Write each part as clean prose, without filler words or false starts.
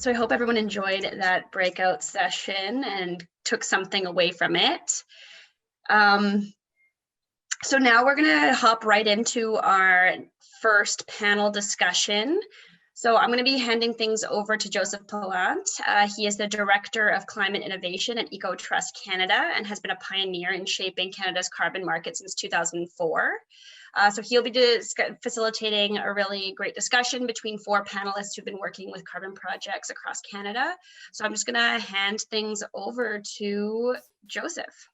So I hope everyone enjoyed that breakout session and took something away from it. So now we're going to hop right into our first panel discussion. So I'm going to be handing things over to Joseph Pallant. He is the Director of Climate Innovation at EcoTrust Canada and has been a pioneer in shaping Canada's carbon market since 2004. So he'll be facilitating a really great discussion between four panelists who've been working with carbon projects across Canada. So I'm just going to hand things over to Joseph.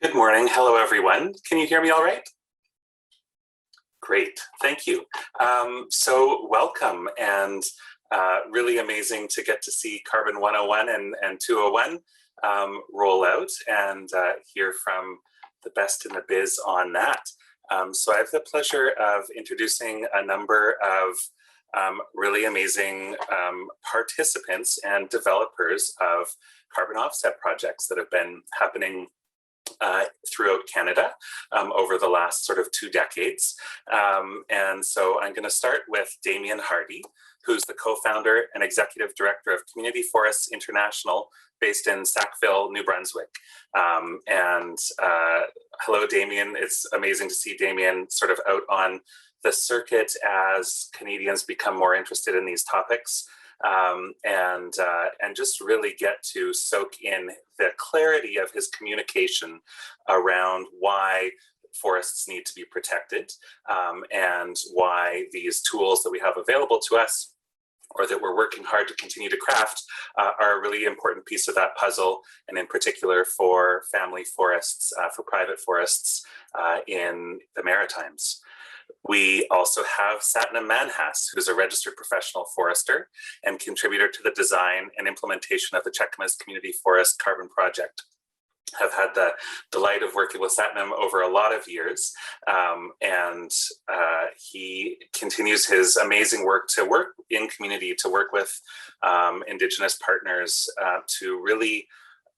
Good morning. Hello, everyone. Can you hear me all right? Great. Thank you. So welcome, and really amazing to get to see Carbon 101 and 201 roll out and hear from the best in the biz on that. So I have the pleasure of introducing a number of really amazing participants and developers of carbon offset projects that have been happening throughout Canada over the last sort of 2 decades. And so I'm going to start with Daimen Hardie, who's the co-founder and executive director of Community Forests International, based in Sackville, New Brunswick. Hello, Daimen. It's amazing to see Daimen sort of out on the circuit as Canadians become more interested in these topics. And just really get to soak in the clarity of his communication around why forests need to be protected, and why these tools that we have available to us, or that we're working hard to continue to craft, are a really important piece of that puzzle, and in particular for family forests, for private forests in the Maritimes. We also have Satnam Manhas, who's a registered professional forester and contributor to the design and implementation of the Cheakamus Community Forest Carbon Project. I've had the delight of working with Satnam over a lot of years, and he continues his amazing work to work in community, to work with Indigenous partners to really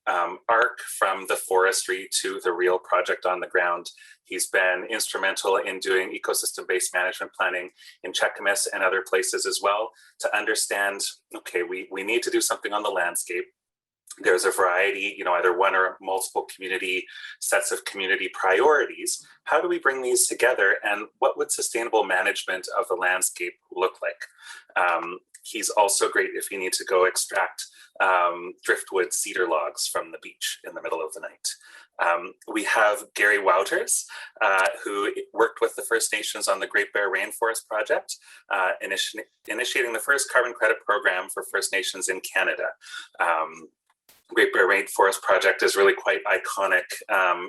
arc from the forestry to the real project on the ground. He's been instrumental in doing ecosystem-based management planning in Cheakamus and other places as well, to understand, okay, we need to do something on the landscape. There's a variety, either one or multiple sets of community priorities. How do we bring these together, and what would sustainable management of the landscape look like? He's also great if you need to go extract driftwood cedar logs from the beach in the middle of the night. We have Garry Wouters, who worked with the First Nations on the Great Bear Rainforest Project, initiating the first carbon credit program for First Nations in Canada. Great Bear Rainforest Project is really quite iconic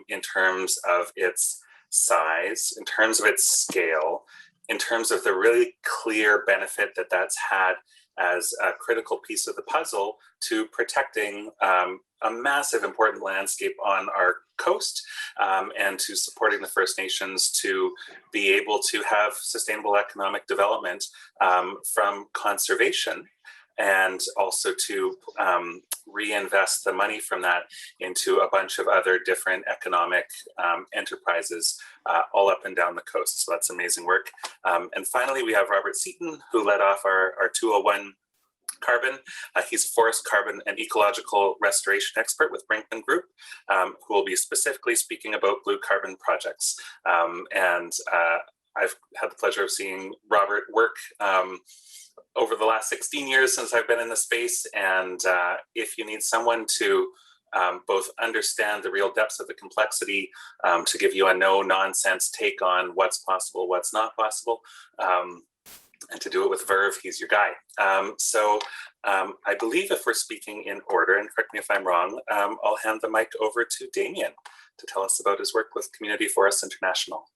in terms of its size, in terms of its scale, in terms of the really clear benefit that that's had as a critical piece of the puzzle to protecting a massive important landscape on our coast, and to supporting the First Nations to be able to have sustainable economic development from conservation, and also to reinvest the money from that into a bunch of other different economic enterprises all up and down the coast. So that's amazing work. And finally, we have Robert Seaton, who led off our 201 carbon. He's a forest carbon and ecological restoration expert with Brinkman Group, who will be specifically speaking about blue carbon projects. I've had the pleasure of seeing Robert work over the last 16 years since I've been in the space. And if you need someone to both understand the real depths of the complexity, to give you a no-nonsense take on what's possible, what's not possible, and to do it with verve, he's your guy. I believe if we're speaking in order, and correct me if I'm wrong, I'll hand the mic over to Daimen to tell us about his work with Community Forests International.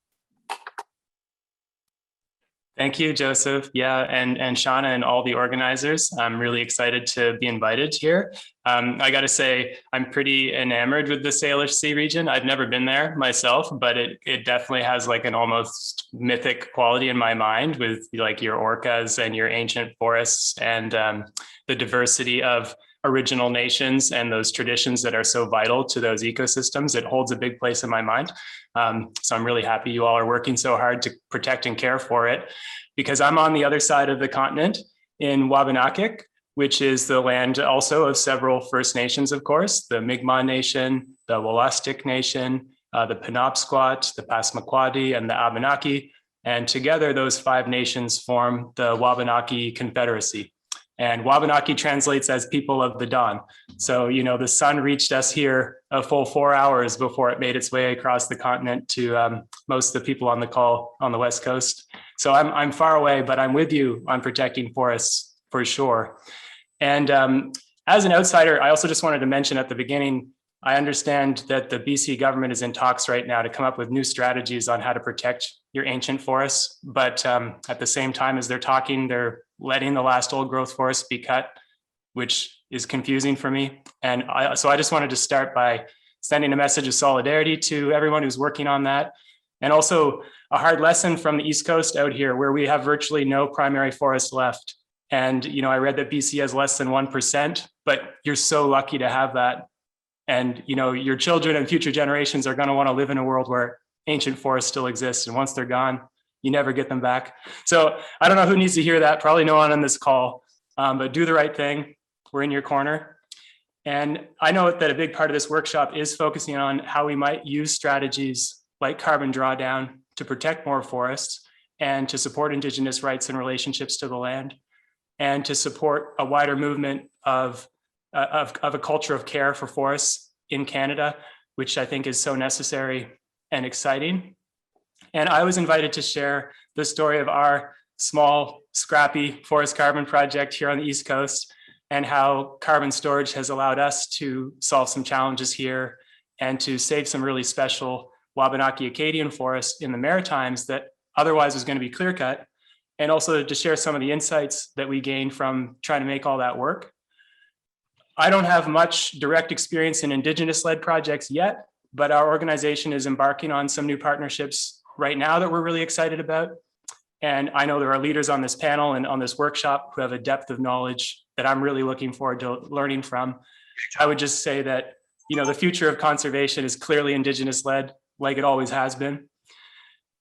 Thank you, Joseph. Yeah, and Shauna and all the organizers. I'm really excited to be invited here. I got to say, I'm pretty enamored with the Salish Sea region. I've never been there myself, but it definitely has like an almost mythic quality in my mind, with like your orcas and your ancient forests, and the diversity of original nations and those traditions that are so vital to those ecosystems. It holds a big place in my mind. So I'm really happy you all are working so hard to protect and care for it, because I'm on the other side of the continent in Wabanakik, which is the land also of several First Nations, of course, the Mi'kmaq Nation, the Wolastoq Nation, the Penobsquat, the Passamaquoddy, and the Abenaki. And together, those 5 nations form the Wabanaki Confederacy. And Wabanaki translates as people of the dawn. So, the sun reached us here a full 4 hours before it made its way across the continent to most of the people on the call on the West Coast. So I'm far away, but I'm with you on protecting forests for sure. And as an outsider, I also just wanted to mention at the beginning, I understand that the BC government is in talks right now to come up with new strategies on how to protect your ancient forests. But at the same time as they're talking, they're letting the last old growth forest be cut, which is confusing for me. And so I just wanted to start by sending a message of solidarity to everyone who's working on that. And also a hard lesson from the East Coast out here where we have virtually no primary forest left. And, I read that BC has less than 1%, but you're so lucky to have that. And, your children and future generations are going to want to live in a world where ancient forests still exist. And once they're gone, you never get them back. So I don't know who needs to hear that. Probably no one on this call, but do the right thing. We're in your corner. And I know that a big part of this workshop is focusing on how we might use strategies like carbon drawdown to protect more forests and to support Indigenous rights and relationships to the land, and to support a wider movement of a culture of care for forests in Canada, which I think is so necessary and exciting. And I was invited to share the story of our small, scrappy forest carbon project here on the East Coast, and how carbon storage has allowed us to solve some challenges here and to save some really special Wabanaki Acadian forests in the Maritimes that otherwise was going to be clear cut, and also to share some of the insights that we gained from trying to make all that work. I don't have much direct experience in Indigenous-led projects yet, but our organization is embarking on some new partnerships right now that we're really excited about. And I know there are leaders on this panel and on this workshop who have a depth of knowledge that I'm really looking forward to learning from. I would just say that, the future of conservation is clearly Indigenous-led, like it always has been.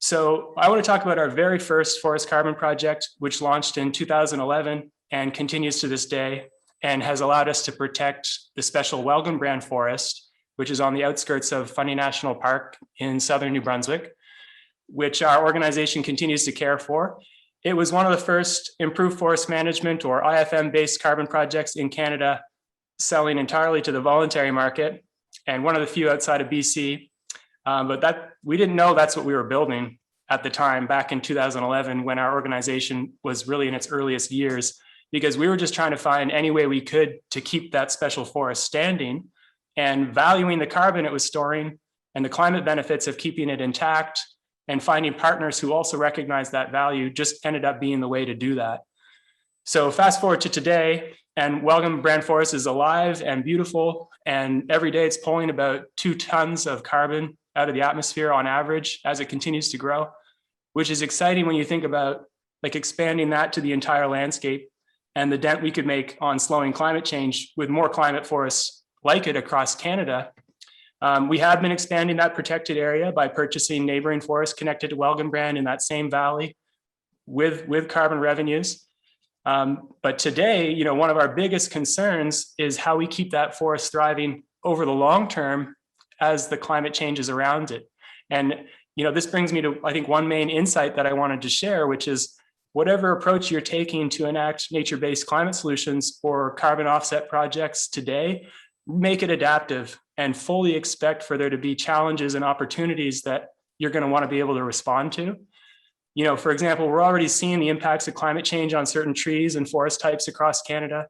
So I want to talk about our very first forest carbon project, which launched in 2011 and continues to this day, and has allowed us to protect the special Welgenbrand forest, which is on the outskirts of Fundy National Park in southern New Brunswick, which our organization continues to care for. It was one of the first improved forest management or IFM-based carbon projects in Canada, selling entirely to the voluntary market, and one of the few outside of BC. But we didn't know that's what we were building at the time, back in 2011, when our organization was really in its earliest years, because we were just trying to find any way we could to keep that special forest standing and valuing the carbon it was storing and the climate benefits of keeping it intact, and finding partners who also recognize that value just ended up being the way to do that. So fast forward to today, and Welgenbrand Forest is alive and beautiful, and every day it's pulling about 2 tons of carbon out of the atmosphere on average as it continues to grow, which is exciting when you think about expanding that to the entire landscape and the dent we could make on slowing climate change with more climate forests like it across Canada. We have been expanding that protected area by purchasing neighboring forests connected to Welgenbrand in that same valley with carbon revenues. But today, one of our biggest concerns is how we keep that forest thriving over the long term as the climate changes around it. And, this brings me to, I think, one main insight that I wanted to share, which is whatever approach you're taking to enact nature-based climate solutions or carbon offset projects today, make it adaptive and fully expect for there to be challenges and opportunities that you're going to want to be able to respond to. For example, we're already seeing the impacts of climate change on certain trees and forest types across Canada.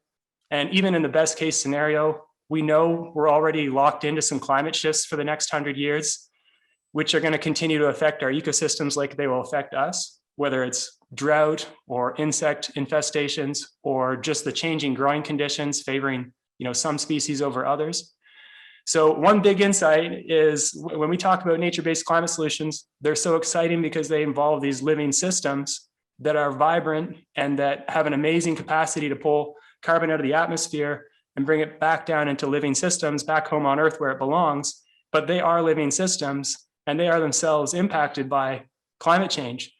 And even in the best case scenario, we know we're already locked into some climate shifts for the next 100 years, which are going to continue to affect our ecosystems like they will affect us, whether it's drought or insect infestations or just the changing growing conditions favoring some species over others. So one big insight is when we talk about nature-based climate solutions, they're so exciting because they involve these living systems that are vibrant and that have an amazing capacity to pull carbon out of the atmosphere and bring it back down into living systems back home on Earth where it belongs. But they are living systems and they are themselves impacted by climate change.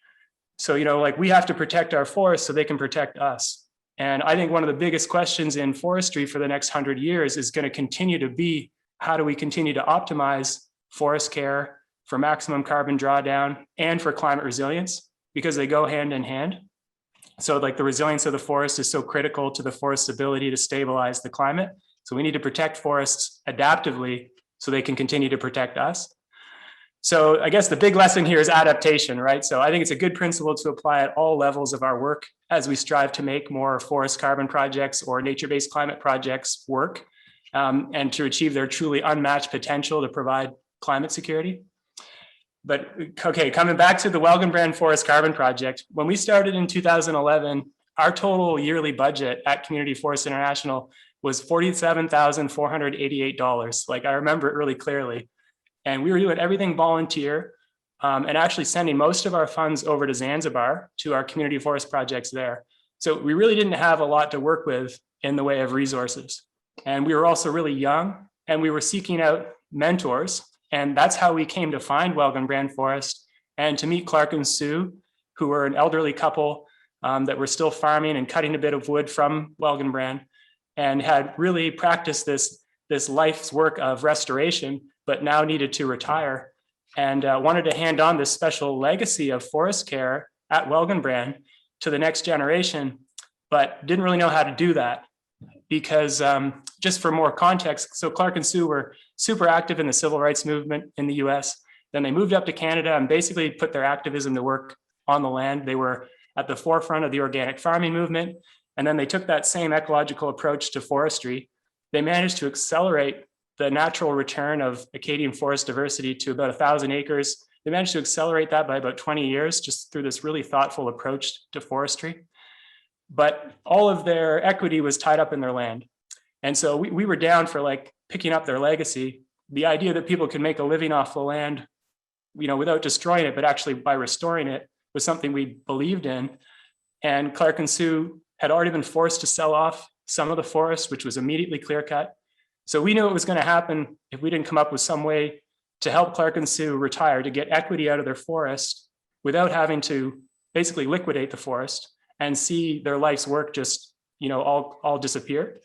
So, we have to protect our forests so they can protect us. And I think one of the biggest questions in forestry for the next 100 years is going to continue to be, how do we continue to optimize forest care for maximum carbon drawdown and for climate resilience, because they go hand in hand. So like the resilience of the forest is so critical to the forest's ability to stabilize the climate. So we need to protect forests adaptively so they can continue to protect us. So I guess the big lesson here is adaptation, right? So I think it's a good principle to apply at all levels of our work as we strive to make more forest carbon projects or nature-based climate projects work, and to achieve their truly unmatched potential to provide climate security. But okay, coming back to the Welgenbrand Forest Carbon Project, when we started in 2011, our total yearly budget at Community Forest International was $47,488. Like, I remember it really clearly. And we were doing everything volunteer, and actually sending most of our funds over to Zanzibar to our community forest projects there. So we really didn't have a lot to work with in the way of resources. And we were also really young, and we were seeking out mentors. And that's how we came to find Welgenbrand Forest and to meet Clark and Sue, who were an elderly couple that were still farming and cutting a bit of wood from Welgenbrand, and had really practiced this life's work of restoration, but now needed to retire, and wanted to hand on this special legacy of forest care at Welgenbrand to the next generation, but didn't really know how to do that. Because just for more context, so Clark and Sue were super active in the civil rights movement in the US. Then they moved up to Canada and basically put their activism to work on the land. They were at the forefront of the organic farming movement. And then they took that same ecological approach to forestry. They managed to accelerate the natural return of Acadian forest diversity to about 1,000 acres. They managed to accelerate that by about 20 years, just through this really thoughtful approach to forestry. But all of their equity was tied up in their land. And so we were down for like picking up their legacy. The idea that people could make a living off the land, without destroying it, but actually by restoring it, was something we believed in. And Clark and Sue had already been forced to sell off some of the forest, which was immediately clear cut. So we knew it was going to happen if we didn't come up with some way to help Clark and Sue retire, to get equity out of their forest without having to basically liquidate the forest and see their life's work just, all disappear.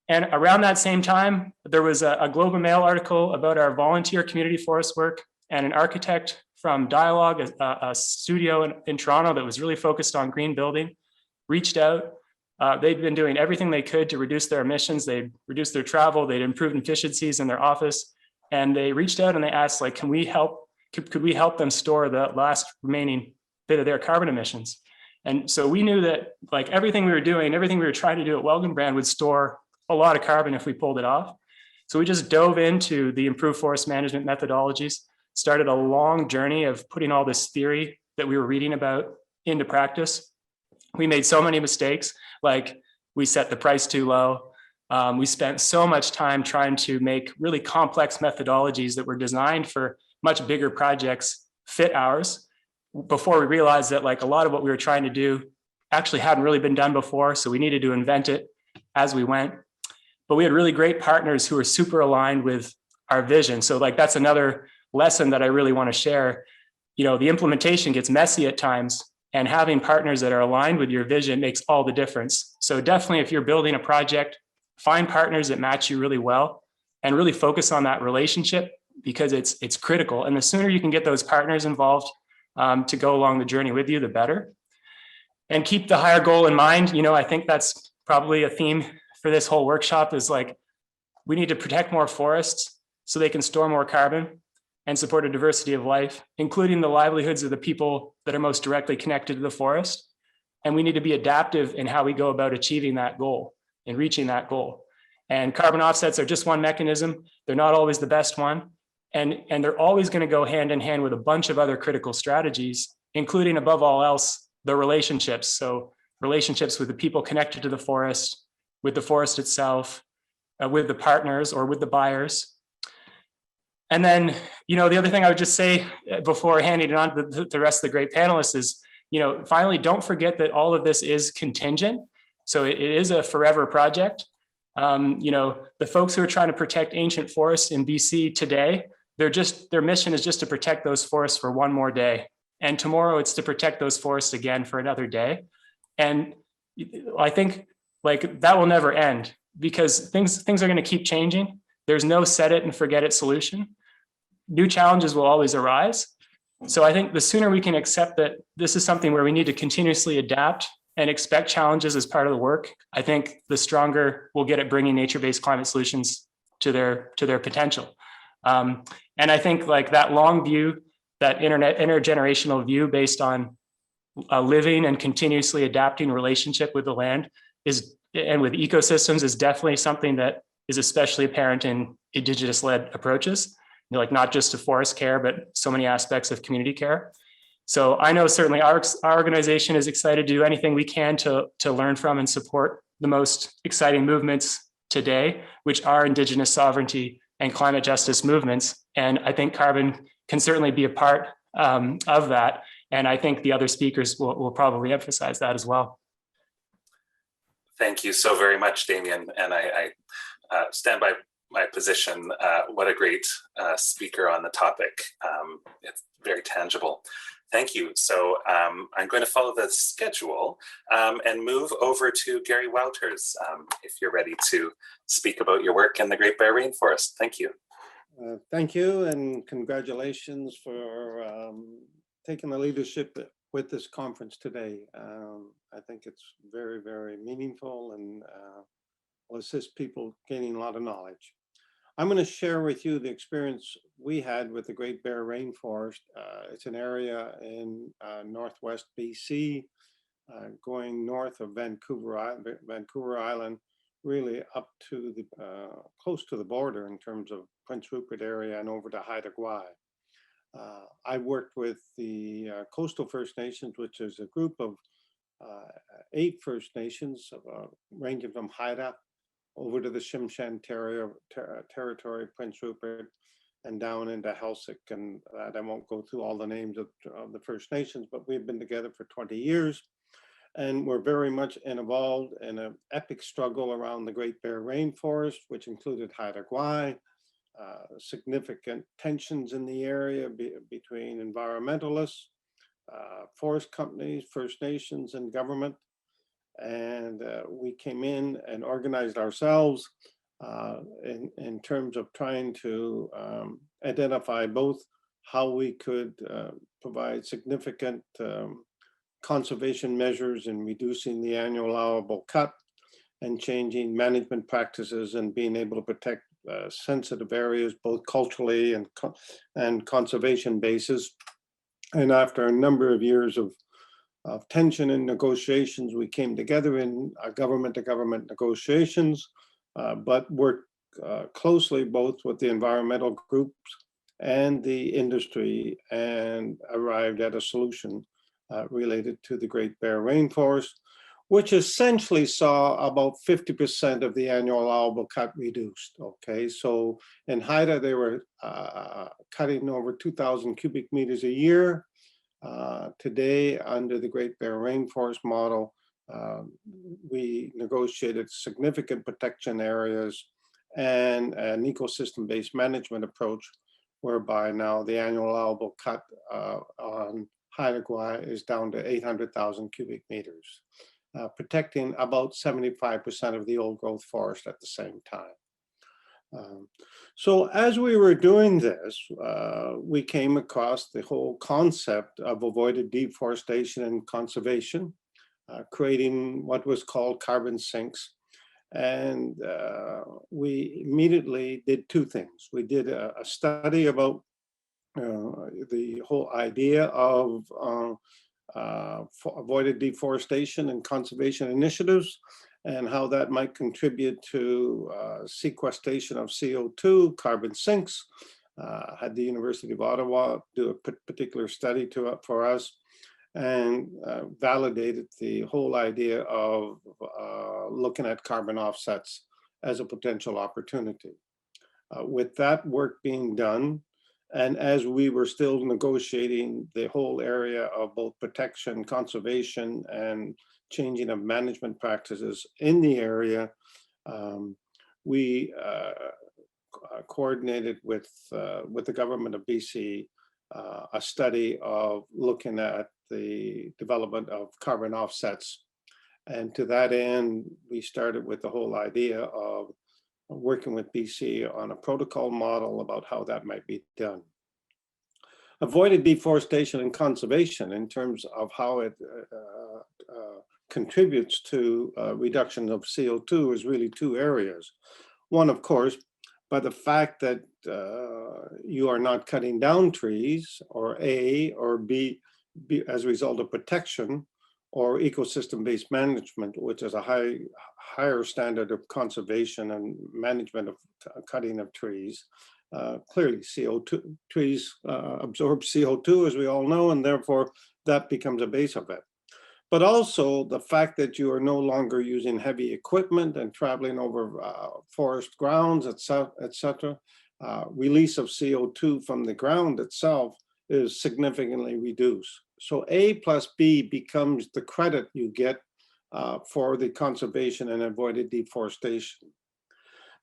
And around that same time, there was a Globe and Mail article about our volunteer community forest work, and an architect from Dialogue, a studio in Toronto that was really focused on green building, reached out. They'd been doing everything they could to reduce their emissions. They'd reduced their travel. They'd improved efficiencies in their office. And they reached out and they asked, like, could we help them store the last remaining bit of their carbon emissions? And so we knew that, like, everything we were doing, everything we were trying to do at Welgenbrand would store a lot of carbon if we pulled it off. So we just dove into the improved forest management methodologies, started a long journey of putting all this theory that we were reading about into practice. We made so many mistakes, like we set the price too low. We spent so much time trying to make really complex methodologies that were designed for much bigger projects fit ours, before we realized that, like, a lot of what we were trying to do actually hadn't really been done before. So we needed to invent it as we went. But we had really great partners who were super aligned with our vision. So, like, that's another lesson that I really want to share. The implementation gets messy at times, and having partners that are aligned with your vision makes all the difference. So definitely, if you're building a project, find partners that match you really well and really focus on that relationship, because it's critical. And the sooner you can get those partners involved to go along the journey with you, the better. And keep the higher goal in mind. I think that's probably a theme for this whole workshop, is like, we need to protect more forests so they can store more carbon and support a diversity of life, including the livelihoods of the people that are most directly connected to the forest. And we need to be adaptive in how we go about achieving that goal and reaching that goal. And carbon offsets are just one mechanism. They're not always the best one. And they're always going to go hand in hand with a bunch of other critical strategies, including, above all else, the relationships. So relationships with the people connected to the forest, with the forest itself, with the partners or with the buyers. And then, the other thing I would just say before handing it on to the rest of the great panelists is, finally, don't forget that all of this is contingent. So it is a forever project. The folks who are trying to protect ancient forests in BC today, their mission is just to protect those forests for one more day. And tomorrow it's to protect those forests again for another day. And, I think like that will never end because things are going to keep changing. There's no set it and forget it solution. New challenges will always arise. So I think the sooner we can accept that this is something where we need to continuously adapt and expect challenges as part of the work, I think the stronger we'll get at bringing nature-based climate solutions to their potential. And I think like that long view, that intergenerational view based on a living and continuously adapting relationship with the land and with ecosystems is definitely something that is especially apparent in Indigenous-led approaches, like not just to forest care, but so many aspects of community care. So I know certainly our organization is excited to do anything we can to learn from and support the most exciting movements today, which are Indigenous sovereignty and climate justice movements. And I think carbon can certainly be a part of that. And I think the other speakers will probably emphasize that as well. Thank you so very much, Daimen. And I stand by my position. What a great speaker on the topic. It's very tangible. Thank you. So I'm going to follow the schedule and move over to Garry Wouters, if you're ready to speak about your work in the Great Bear Rainforest. Thank you. Thank you, and congratulations for taking the leadership with this conference today. I think it's very, very meaningful and will assist people gaining a lot of knowledge. I'm going to share with you the experience we had with the Great Bear Rainforest. It's an area in northwest BC, going north of Vancouver Island, really up to the close to the border in terms of Prince Rupert area and over to Haida Gwaii. I worked with the Coastal First Nations, which is a group of 8 First Nations, ranging from Haida over to the Tsimshian territory, Prince Rupert, and down into Helsik. And I won't go through all the names of the First Nations, but we've been together for 20 years. And we're very much involved in an epic struggle around the Great Bear Rainforest, which included Haida Gwaii, significant tensions in the area between environmentalists, forest companies, First Nations, and government. And we came in and organized ourselves in terms of trying to identify both how we could provide significant conservation measures in reducing the annual allowable cut and changing management practices and being able to protect sensitive areas, both culturally and conservation basis. And after a number of years of tension and negotiations, we came together in government-to-government negotiations, but worked closely both with the environmental groups and the industry, and arrived at a solution related to the Great Bear Rainforest, which essentially saw about 50% of the annual allowable cut reduced. Okay, so in Haida, they were cutting over 2,000 cubic meters a year. Today, under the Great Bear Rainforest model, we negotiated significant protection areas and an ecosystem-based management approach, whereby now the annual allowable cut on Haida Gwaii is down to 800,000 cubic meters, protecting about 75% of the old growth forest at the same time. So as we were doing this, we came across the whole concept of avoided deforestation and conservation, creating what was called carbon sinks. And we immediately did 2 things. We did a study about the whole idea of avoided deforestation and conservation initiatives, and how that might contribute to sequestration of CO2, carbon sinks. Had the University of Ottawa do a particular study for us, and validated the whole idea of looking at carbon offsets as a potential opportunity. With that work being done, and as we were still negotiating the whole area of both protection, conservation, and changing of management practices in the area, we coordinated with the government of BC a study of looking at the development of carbon offsets And to that end, we started with the whole idea of working with BC on a protocol model about how that might be done. Avoided deforestation and conservation in terms of how it contributes to reduction of CO2 is really two areas. One, of course, by the fact that you are not cutting down trees, or A, or B as a result of protection, or ecosystem-based management, which is a higher standard of conservation and management of cutting of trees. Clearly, CO2 trees absorb CO2, as we all know, and therefore that becomes a base of it. But also the fact that you are no longer using heavy equipment and traveling over forest grounds, etc. Release of CO2 from the ground itself is significantly reduced. So A plus B becomes the credit you get for the conservation and avoided deforestation.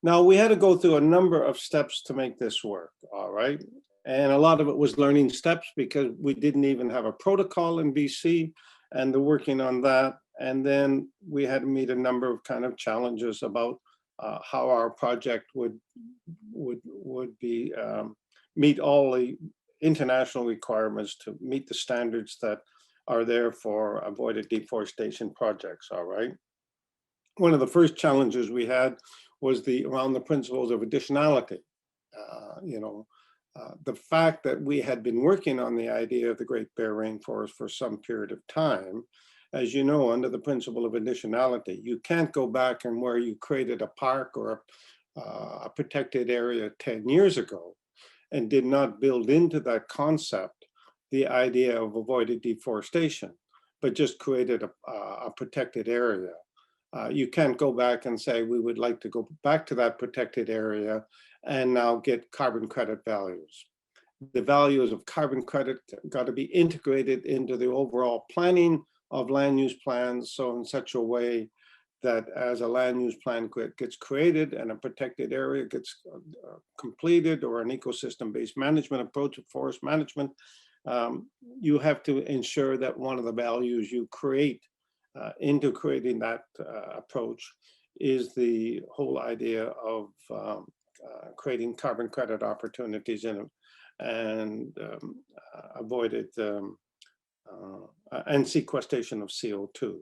Now, we had to go through a number of steps to make this work, all right? And a lot of it was learning steps because we didn't even have a protocol in BC, and the working on that. And then we had to meet a number of kind of challenges about how our project would be meet all the international requirements to meet the standards that are there for avoided deforestation projects, all right? One of the first challenges we had was around the principles of additionality. The fact that we had been working on the idea of the Great Bear Rainforest for some period of time, as you know, under the principle of additionality, you can't go back and where you created a park or a protected area 10 years ago and did not build into that concept the idea of avoided deforestation, but just created a protected area. You can't go back and say, we would like to go back to that protected area and now get carbon credit values. The values of carbon credit got to be integrated into the overall planning of land use plans, so in such a way that as a land use plan gets created and a protected area gets completed, or an ecosystem-based management approach of forest management, you have to ensure that one of the values you create into creating that approach is the whole idea of creating carbon credit opportunities and avoided and sequestration of CO2.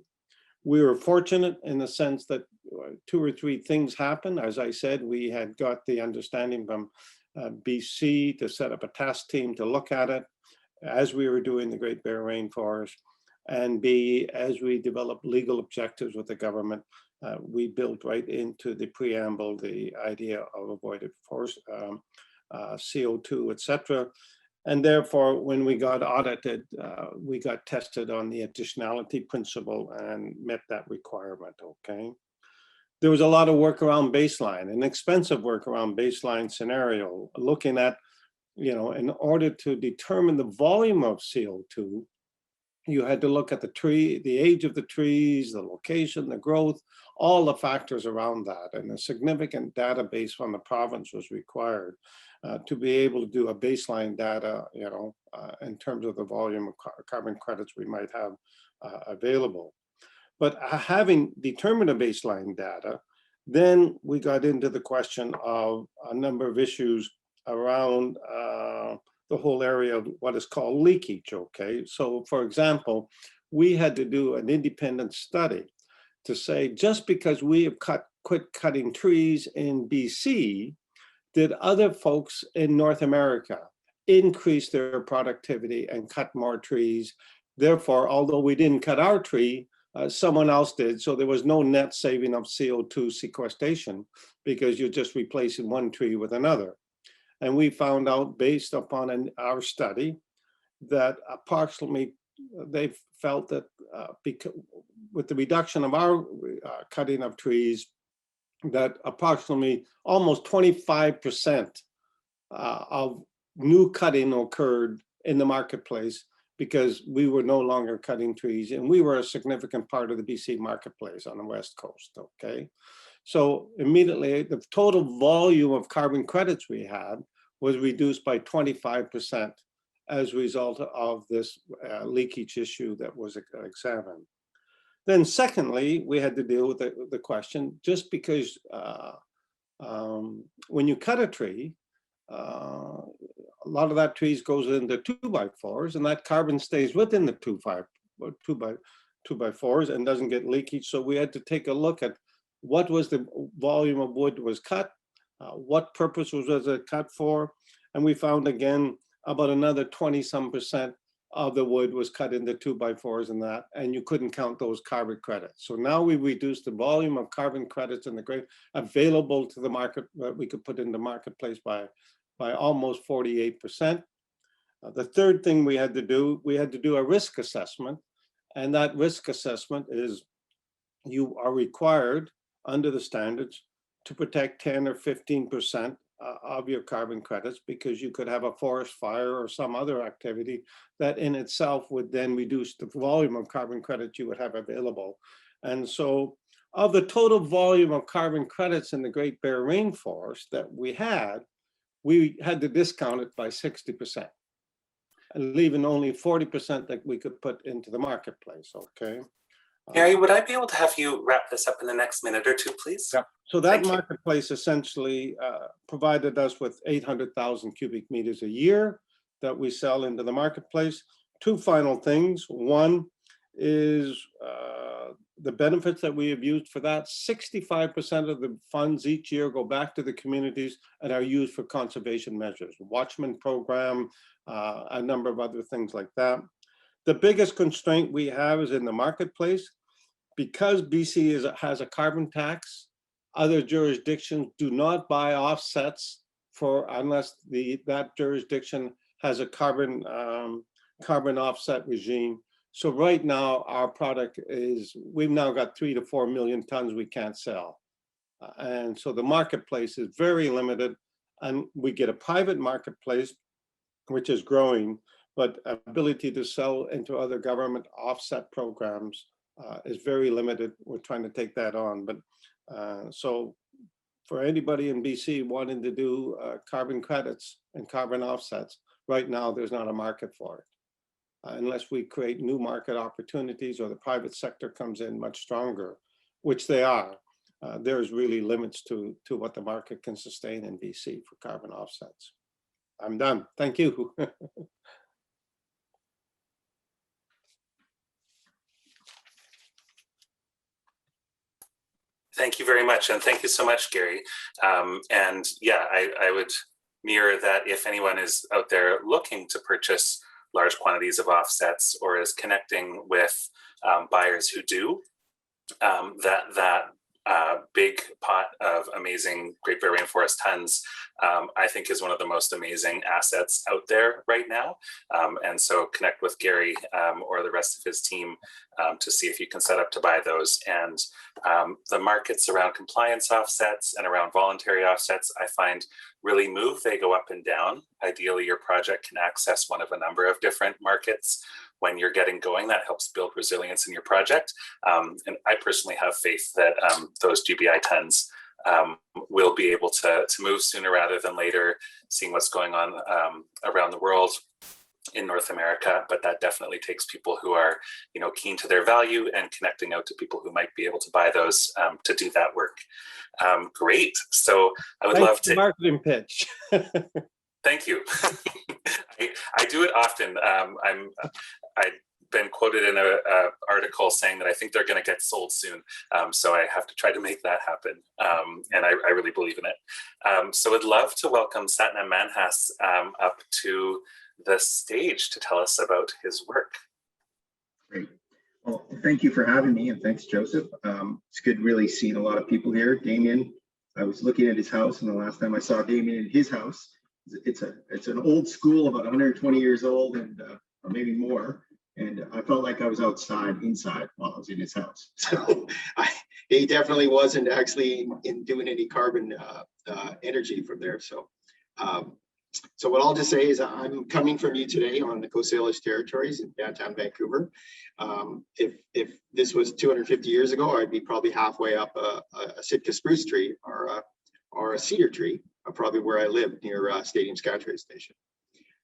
We were fortunate in the sense that 2 or 3 things happened. As I said, we had got the understanding from BC to set up a task team to look at it as we were doing the Great Bear Rainforest. And B, as we developed legal objectives with the government, we built right into the preamble the idea of avoided forest, CO2, etc. And therefore, when we got audited, we got tested on the additionality principle and met that requirement, okay? There was a lot of work around baseline, an expensive work around baseline scenario, looking at, in order to determine the volume of CO2, you had to look at the tree, the age of the trees, the location, the growth, all the factors around that. And a significant database from the province was required to be able to do a baseline data, in terms of the volume of carbon credits we might have available. But having determined a baseline data, then we got into the question of a number of issues around the whole area of what is called leakage, okay? So for example, we had to do an independent study to say, just because we have quit cutting trees in BC, did other folks in North America increase their productivity and cut more trees? Therefore, although we didn't cut our tree, someone else did. So there was no net saving of CO2 sequestration because you're just replacing one tree with another. And we found out, based upon our study, that approximately they felt that with the reduction of our cutting of trees, that approximately almost 25% of new cutting occurred in the marketplace because we were no longer cutting trees, and we were a significant part of the BC marketplace on the West Coast, okay? So immediately, the total volume of carbon credits we had was reduced by 25% as a result of this leakage issue that was examined. Then secondly, we had to deal with the question, just because when you cut a tree, a lot of that trees goes into 2x4s, and that carbon stays within the 2x4s and doesn't get leakage. So we had to take a look at what was the volume of wood was cut, what purpose was it cut for, and we found again about another 20-some% of the wood was cut into 2x4s and that, and you couldn't count those carbon credits. So now we reduced the volume of carbon credits in the grade available to the market that we could put in the marketplace by almost 48%. The third thing we had to do a risk assessment, and that risk assessment is you are required under the standards to protect 10 or 15% of your carbon credits, because you could have a forest fire or some other activity that in itself would then reduce the volume of carbon credits you would have available. And so of the total volume of carbon credits in the Great Bear Rainforest that we had to discount it by 60%, and leaving only 40% that we could put into the marketplace, okay? Garry, would I be able to have you wrap this up in the next minute or two, please? Yeah. So that marketplace essentially provided us with 800,000 cubic meters a year that we sell into the marketplace. Two final things. One is the benefits that we have used for that. 65% of the funds each year go back to the communities and are used for conservation measures, Watchman program, a number of other things like that. The biggest constraint we have is in the marketplace. Because BC has a carbon tax, other jurisdictions do not buy offsets unless that jurisdiction has a carbon offset regime. So right now our product we've now got 3 to 4 million tons we can't sell. And so the marketplace is very limited, and we get a private marketplace, which is growing, but ability to sell into other government offset programs is very limited. We're trying to take that on. But so for anybody in BC wanting to do carbon credits and carbon offsets, right now there's not a market for it. Unless we create new market opportunities or the private sector comes in much stronger, which they are, there's really limits to what the market can sustain in BC for carbon offsets. I'm done. Thank you. Thank you very much, and thank you so much, Garry. And yeah, I would mirror that. If anyone is out there looking to purchase large quantities of offsets or is connecting with buyers who do, that big pot of amazing Great Bear Rainforest tons, I think is one of the most amazing assets out there right now. And so connect with Garry or the rest of his team to see if you can set up to buy those. And the markets around compliance offsets and around voluntary offsets, I find really move. They go up and down. Ideally, your project can access one of a number of different markets. When you're getting going, that helps build resilience in your project. And I personally have faith that those GBI tons will be able to move sooner rather than later, seeing what's going on around the world in North America. But that definitely takes people who are, keen to their value and connecting out to people who might be able to buy those to do that work. Great. So I would love to marketing pitch. Thank you. I do it often. I've been quoted in an article saying that I think they're going to get sold soon. So I have to try to make that happen. And I really believe in it. So I'd love to welcome Satnam Manhas up to the stage to tell us about his work. Great. Well, thank you for having me, and thanks, Joseph. It's good really seeing a lot of people here. Daimen, I was looking at his house, and the last time I saw Daimen in his house, it's an old school, about 120 years old, and or maybe more. And I felt like I was inside while I was in his house. So he definitely wasn't actually doing any carbon energy from there. So what I'll just say is I'm coming from you today on the Coast Salish territories in downtown Vancouver. If this was 250 years ago, I'd be probably halfway up a Sitka spruce tree or a cedar tree, probably where I live near Stadium SkyTrain Station.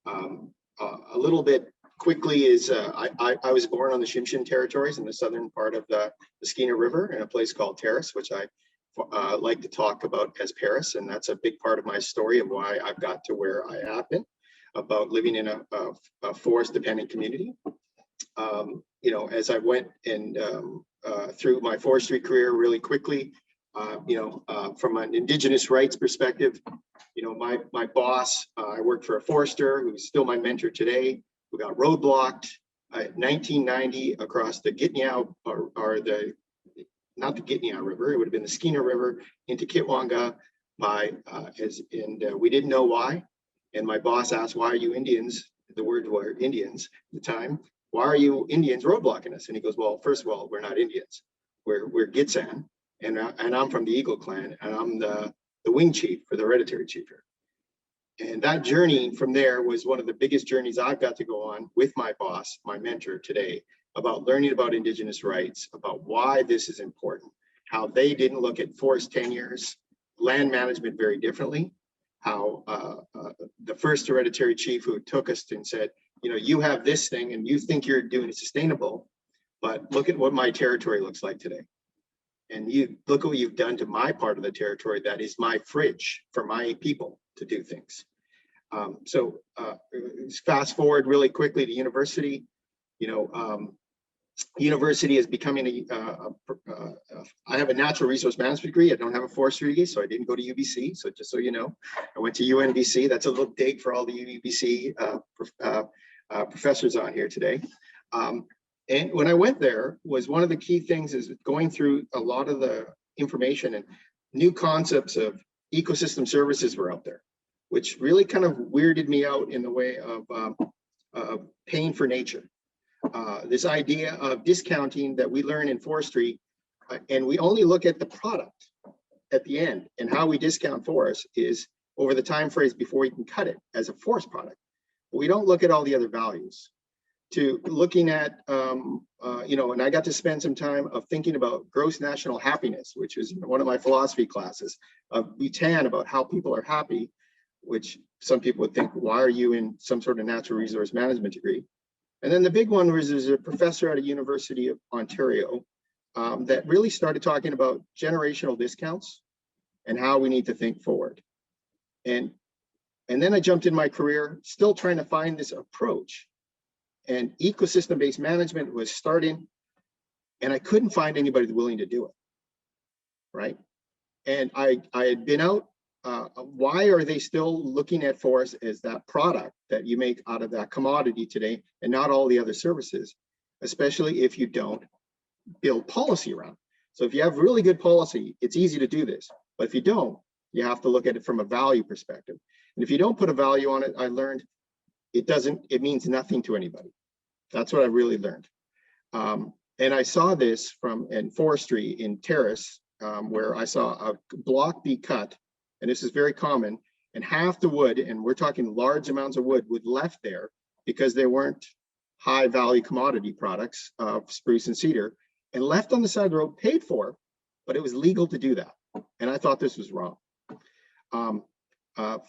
A little bit quickly is I was born on the Tsimshian territories in the southern part of the Skeena River in a place called Terrace, which I like to talk about as Paris. And that's a big part of my story of why I've got to where I have been, about living in a forest dependent community. You know, as I went and through my forestry career really quickly, you know, from an Indigenous rights perspective, you know, my boss, I worked for a forester who's still my mentor today, who got roadblocked in 1990 across the Gitniao, or the, not the Gitniao River, it would have been the Skeena River into Kitwanga by, we didn't know why. And my boss asked, why are you Indians? The words were Indians at the time. Why are you Indians roadblocking us? And he goes, well, first of all, we're not Indians. We're Gitxsan, and I'm from the Eagle clan, and I'm the wing chief for the hereditary chief here. And that journey from there was one of the biggest journeys I've got to go on with my boss, my mentor today, about learning about Indigenous rights, about why this is important, how they didn't look at forest tenures, land management very differently, how the first hereditary chief who took us and said, you know, you have this thing and you think you're doing it sustainable, but look at what my territory looks like today. And you look at what you've done to my part of the territory that is my fridge for my people to do things. So fast forward really quickly to university. You know, university is becoming I have a natural resource management degree. I don't have a forestry degree, so I didn't go to UBC. So just so you know, I went to UNBC. That's a little dig for all the UBC professors on here today. And when I went there, was one of the key things is going through a lot of the information and new concepts of ecosystem services were out there, which really kind of weirded me out in the way of paying for nature. This idea of discounting that we learn in forestry, and we only look at the product at the end, and how we discount forests is over the time frames before we can cut it as a forest product. But we don't look at all the other values. To looking at, you know, and I got to spend some time of thinking about gross national happiness, which is one of my philosophy classes of Bhutan, about how people are happy, which some people would think, why are you in some sort of natural resource management degree? And then the big one was there's a professor at a University of Ontario that really started talking about generational discounts and how we need to think forward. And then I jumped in my career, still trying to find this approach. And ecosystem-based management was starting, and I couldn't find anybody willing to do it, right? And I had been out, why are they still looking at forests as that product that you make out of that commodity today and not all the other services, especially if you don't build policy around it. So if you have really good policy, it's easy to do this, but if you don't, you have to look at it from a value perspective. And if you don't put a value on it, I learned it means nothing to anybody. That's what I really learned. And I saw this in forestry in Terrace, where I saw a block be cut, and this is very common, and half the wood, and we're talking large amounts of wood, was left there because they weren't high value commodity products of spruce and cedar, and left on the side of the road, paid for, but it was legal to do that. And I thought this was wrong.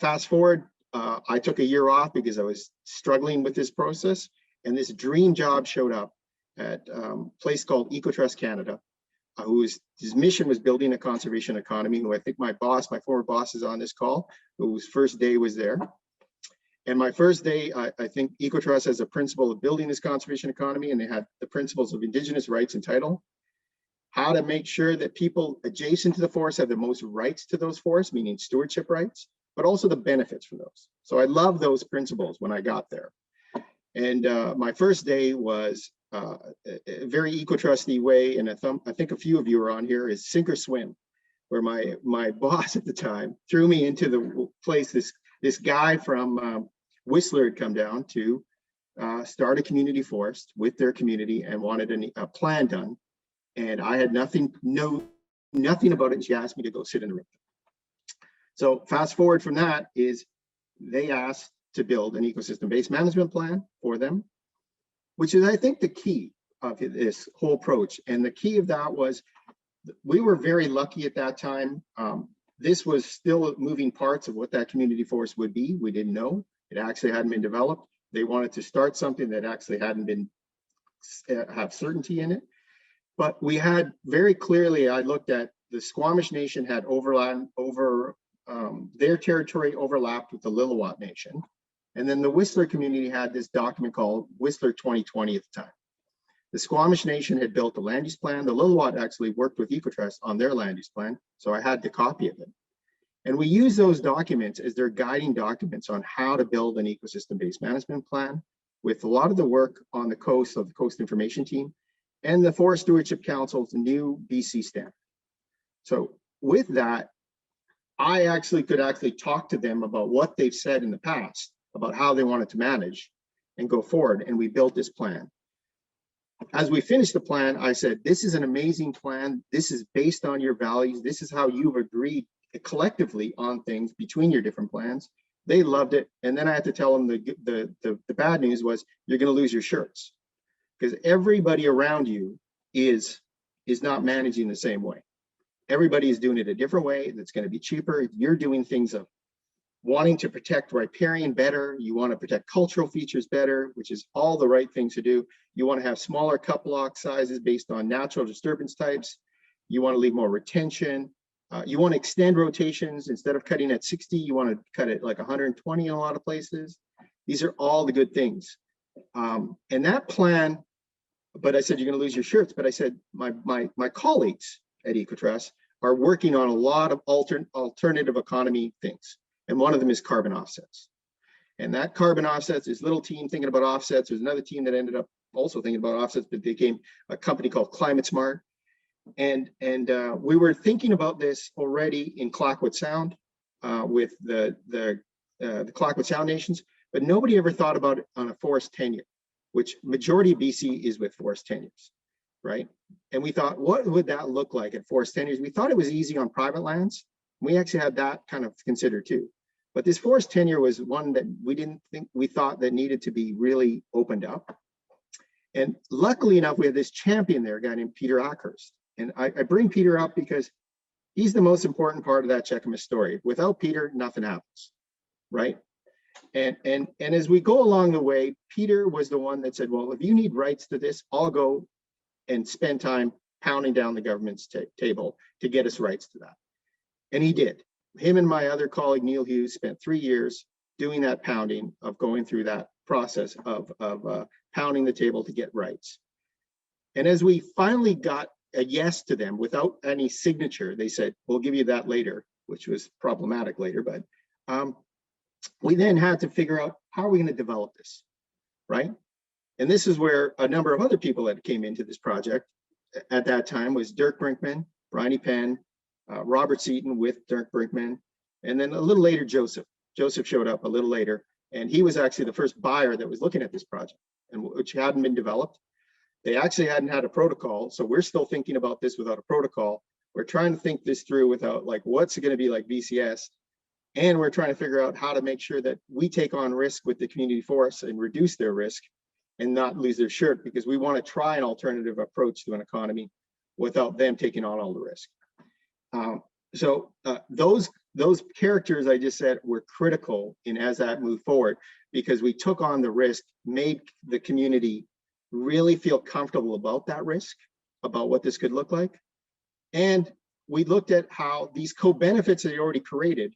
Fast forward, I took a year off because I was struggling with this process, and this dream job showed up at a place called EcoTrust Canada, his mission was building a conservation economy, who I think my former boss is on this call, whose first day was there. And my first day, I think EcoTrust has a principle of building this conservation economy, and they had the principles of Indigenous rights and title, how to make sure that people adjacent to the forest have the most rights to those forests, meaning stewardship rights, but also the benefits from those. So I love those principles when I got there. And my first day was a very eco-trusty way, and I think a few of you are on here, is sink or swim, where my boss at the time threw me into the place. This guy from Whistler had come down to start a community forest with their community and wanted a plan done. And I had nothing about it, and she asked me to go sit in the room. So fast forward from that is they asked to build an ecosystem-based management plan for them, which is, I think, the key of this whole approach. And the key of that was, we were very lucky at that time. This was still moving parts of what that community forest would be. We didn't know. It actually hadn't been developed. They wanted to start something that actually hadn't been have certainty in it. But we had very clearly, I looked at the Squamish Nation had their territory overlapped with the Lillooet Nation. And then the Whistler community had this document called Whistler 2020 at the time. The Squamish Nation had built a land use plan. The Lillooet actually worked with EcoTrust on their land use plan. So I had the copy of it. And we use those documents as their guiding documents on how to build an ecosystem-based management plan, with a lot of the work on the coast of the Coast Information Team and the Forest Stewardship Council's new BC standard. So with that, I could talk to them about what they've said in the past about how they wanted to manage and go forward. And we built this plan. As we finished the plan, I said, this is an amazing plan. This is based on your values. This is how you've agreed collectively on things between your different plans. They loved it. And then I had to tell them the bad news was you're going to lose your shirts, because everybody around you is not managing the same way. Everybody is doing it a different way that's going to be cheaper. You're doing things of wanting to protect riparian better. You want to protect cultural features better, which is all the right things to do. You want to have smaller cut block sizes based on natural disturbance types. You want to leave more retention. You want to extend rotations. Instead of cutting at 60, you want to cut it like 120 in a lot of places. These are all the good things. And that plan, but I said, you're going to lose your shirts. But I said, my colleagues at EcoTrust are working on a lot of alternative economy things. And one of them is carbon offsets. And that carbon offsets, this little team thinking about offsets. There's another team that ended up also thinking about offsets, but they became a company called Climate Smart. And we were thinking about this already in Clayoquot Sound with the Clayoquot Sound nations, but nobody ever thought about it on a forest tenure, which majority of BC is with forest tenures, right? And we thought, what would that look like at forest tenures? We thought it was easy on private lands. We actually had that kind of considered too. But this forest tenure was one that we thought that needed to be really opened up. And luckily enough, we had this champion there, a guy named Peter Ackhurst. And I bring Peter up because he's the most important part of that Cheakamus story. Without Peter, nothing happens, right? And as we go along the way, Peter was the one that said, well, if you need rights to this, I'll go and spend time pounding down the government's table to get us rights to that. And he did. Him and my other colleague, Neil Hughes, spent 3 years doing that pounding of going through that process of pounding the table to get rights. And as we finally got a yes to them without any signature, they said, we'll give you that later, which was problematic later. But we then had to figure out how are we going to develop this, right? And this is where a number of other people that came into this project at that time was Dirk Brinkman, Bryony Penn, Robert Seaton with Dirk Brinkman, and then a little later, Joseph. Joseph showed up a little later, and he was actually the first buyer that was looking at this project, and which hadn't been developed. They actually hadn't had a protocol, so we're still thinking about this without a protocol. We're trying to think this through without, like, what's it going to be like VCS, and we're trying to figure out how to make sure that we take on risk with the community forests and reduce their risk and not lose their shirt, because we want to try an alternative approach to an economy without them taking on all the risk. Those characters I just said were critical in as that moved forward, because we took on the risk, made the community really feel comfortable about that risk, about what this could look like. And we looked at how these co-benefits that they already created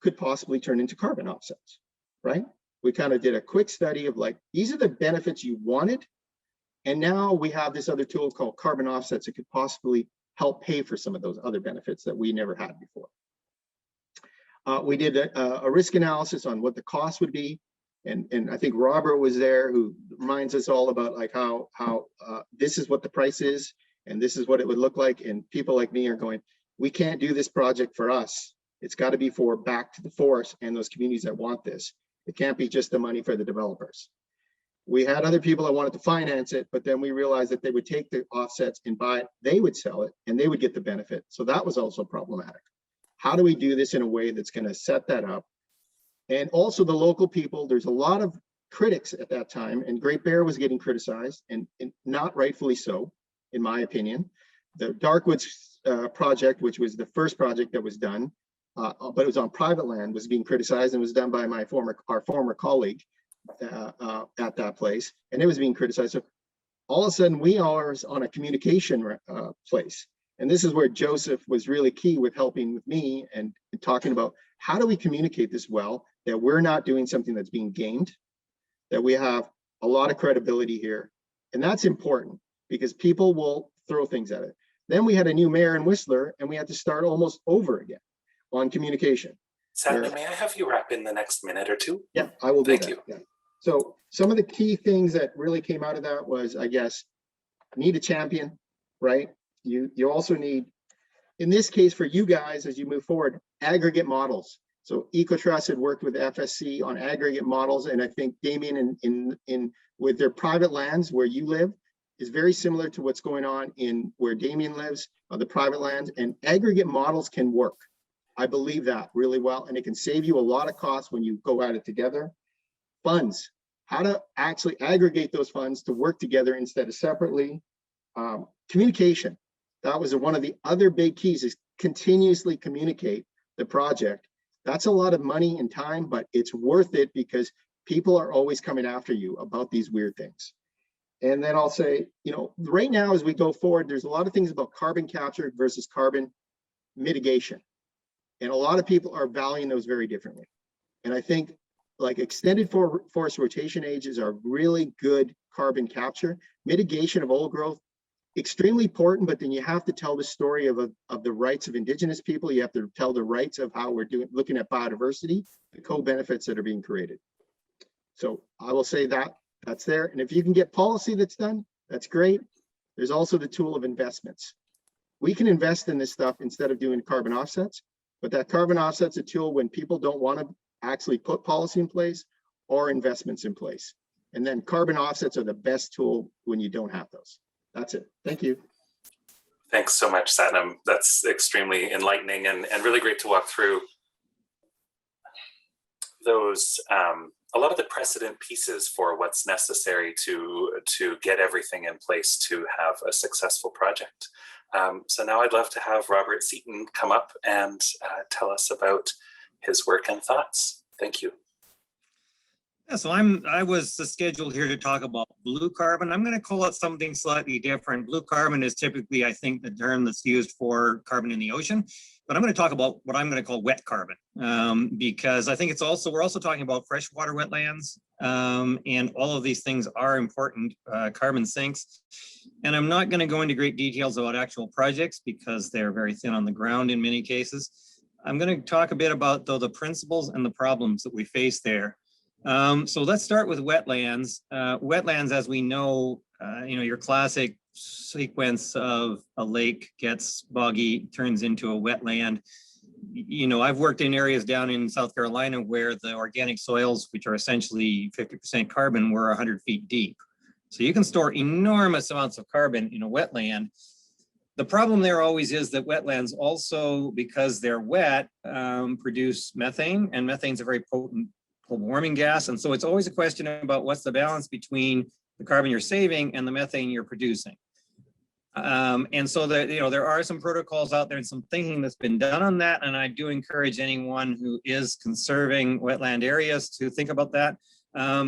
could possibly turn into carbon offsets, right? We kind of did a quick study of like, these are the benefits you wanted. And now we have this other tool called carbon offsets that could possibly help pay for some of those other benefits that we never had before. We did a risk analysis on what the cost would be. And I think Robert was there, who reminds us all about like how this is what the price is and this is what it would look like. And people like me are going, we can't do this project for us. It's got to be for back to the forest and those communities that want this. It can't be just the money for the developers. We had other people that wanted to finance it, but then we realized that they would take the offsets and buy it, they would sell it, and they would get the benefit. So that was also problematic. How do we do this in a way that's going to set that up? And also the local people, there's a lot of critics at that time, and Great Bear was getting criticized, and not rightfully so, in my opinion. The Darkwoods project, which was the first project that was done, but it was on private land, was being criticized and was done by our former colleague. at that place, and it was being criticized. So all of a sudden, we are on a communication place. And this is where Joseph was really key with helping with me and talking about how do we communicate this well, that we're not doing something that's being gamed, that we have a lot of credibility here. And that's important because people will throw things at it. Then we had a new mayor in Whistler, and we had to start almost over again on communication. Satnam, may I have you wrap in the next minute or two? Yeah, I will do that. Thank you. Yeah. So some of the key things that really came out of that was, I guess, need a champion, right? You also need, in this case for you guys, as you move forward, aggregate models. So EcoTrust had worked with FSC on aggregate models, and I think Daimen in with their private lands where you live is very similar to what's going on in where Daimen lives on the private lands, and aggregate models can work. I believe that really well, and it can save you a lot of costs when you go at it together. Funds, how to actually aggregate those funds to work together instead of separately. Communication, that was one of the other big keys, is continuously communicate the project. That's a lot of money and time, but it's worth it because people are always coming after you about these weird things. And then I'll say, you know, right now as we go forward, there's a lot of things about carbon capture versus carbon mitigation. And a lot of people are valuing those very differently. And I think like extended forest rotation ages are really good carbon capture. Mitigation of old growth, extremely important, but then you have to tell the story of the rights of Indigenous people. You have to tell the rights of how we're looking at biodiversity, the co-benefits that are being created. So I will say that that's there. And if you can get policy that's done, that's great. There's also the tool of investments. We can invest in this stuff instead of doing carbon offsets, but that carbon offset's a tool when people don't want to actually put policy in place or investments in place. And then carbon offsets are the best tool when you don't have those. That's it. Thank you. Thanks so much, Satnam. That's extremely enlightening and really great to walk through those, a lot of the precedent pieces for what's necessary to get everything in place to have a successful project. So now I'd love to have Robert Seaton come up and tell us about his work and thoughts. Thank you. Yeah, so I was scheduled here to talk about blue carbon. I'm going to call it something slightly different. Blue carbon is typically, I think, the term that's used for carbon in the ocean, but I'm going to talk about what I'm going to call wet carbon, because I think we're also talking about freshwater wetlands, and all of these things are important carbon sinks. And I'm not going to go into great details about actual projects because they're very thin on the ground in many cases. I'm going to talk a bit about, though, the principles and the problems that we face there. So let's start with wetlands. Wetlands, as we know, your classic sequence of a lake gets boggy, turns into a wetland. I've worked in areas down in South Carolina where the organic soils, which are essentially 50% carbon, were 100 feet deep. So you can store enormous amounts of carbon in a wetland. The problem there always is that wetlands also, because they're wet, produce methane, and methane is a very potent global warming gas. And so it's always a question about what's the balance between the carbon you're saving and the methane you're producing. And so that, there are some protocols out there and some thinking that's been done on that. And I do encourage anyone who is conserving wetland areas to think about that,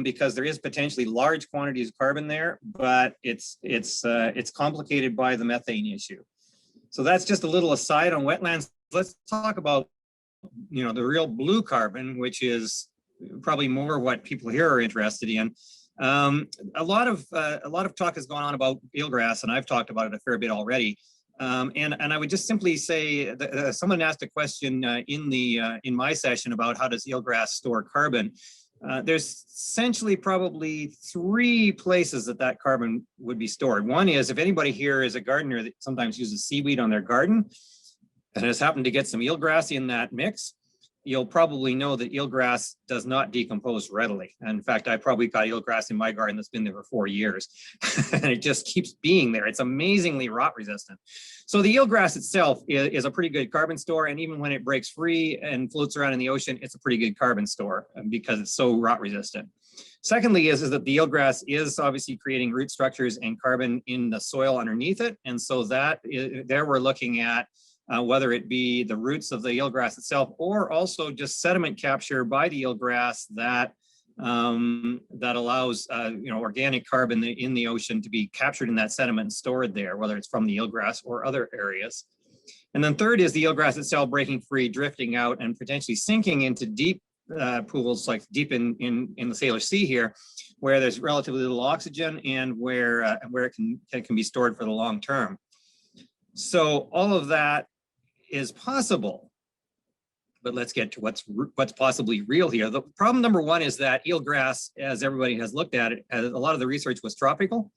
because there is potentially large quantities of carbon there, but it's complicated by the methane issue. So that's just a little aside on wetlands. Let's talk about, the real blue carbon, which is probably more what people here are interested in. A lot of talk has gone on about eelgrass, and I've talked about it a fair bit already. And I would just simply say that someone asked a question in my session about how does eelgrass store carbon. There's essentially probably 3 places that carbon would be stored. One is, if anybody here is a gardener that sometimes uses seaweed on their garden and has happened to get some eelgrass in that mix, you'll probably know that eelgrass does not decompose readily. And in fact, I probably got eelgrass in my garden that's been there for 4 years, and it just keeps being there. It's amazingly rot resistant. So the eelgrass itself is a pretty good carbon store, and even when it breaks free and floats around in the ocean, it's a pretty good carbon store because it's so rot resistant. Secondly is that the eelgrass is obviously creating root structures and carbon in the soil underneath it. And so there we're looking at whether it be the roots of the eelgrass itself or also just sediment capture by the eelgrass that that allows organic carbon in the ocean to be captured in that sediment and stored there, whether it's from the eelgrass or other areas. And then third is the eelgrass itself breaking free, drifting out, and potentially sinking into deep pools, like deep in the Salish Sea here, where there's relatively little oxygen and where it can be stored for the long term. So all of that is possible, but let's get to what's possibly real here. The problem number one is that eelgrass, as everybody has looked at it, a lot of the research was tropical.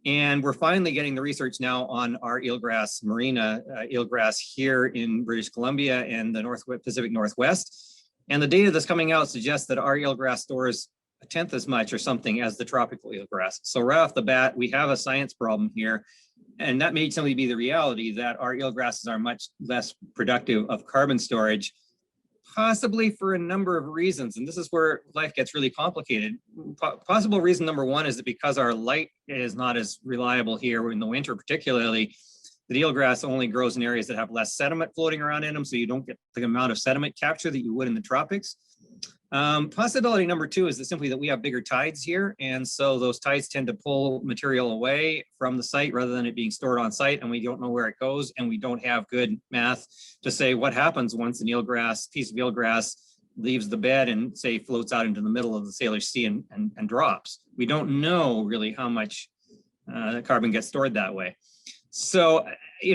And we're finally getting the research now on our eelgrass, marina eelgrass here in British Columbia and the Pacific Northwest. And the data that's coming out suggests that our eelgrass stores a tenth as much or something as the tropical eelgrass. So right off the bat, we have a science problem here. And that may simply be the reality that our eelgrasses are much less productive of carbon storage, possibly for a number of reasons. And this is where life gets really complicated. Possible reason number one is that because our light is not as reliable here in the winter, particularly, the eelgrass only grows in areas that have less sediment floating around in them, so you don't get the amount of sediment capture that you would in the tropics. Possibility number two is that simply that we have bigger tides here, and so those tides tend to pull material away from the site rather than it being stored on site, and we don't know where it goes, and we don't have good math to say what happens once an piece of eelgrass leaves the bed and say floats out into the middle of the Salish Sea and drops. We don't know really how much carbon gets stored that way. So,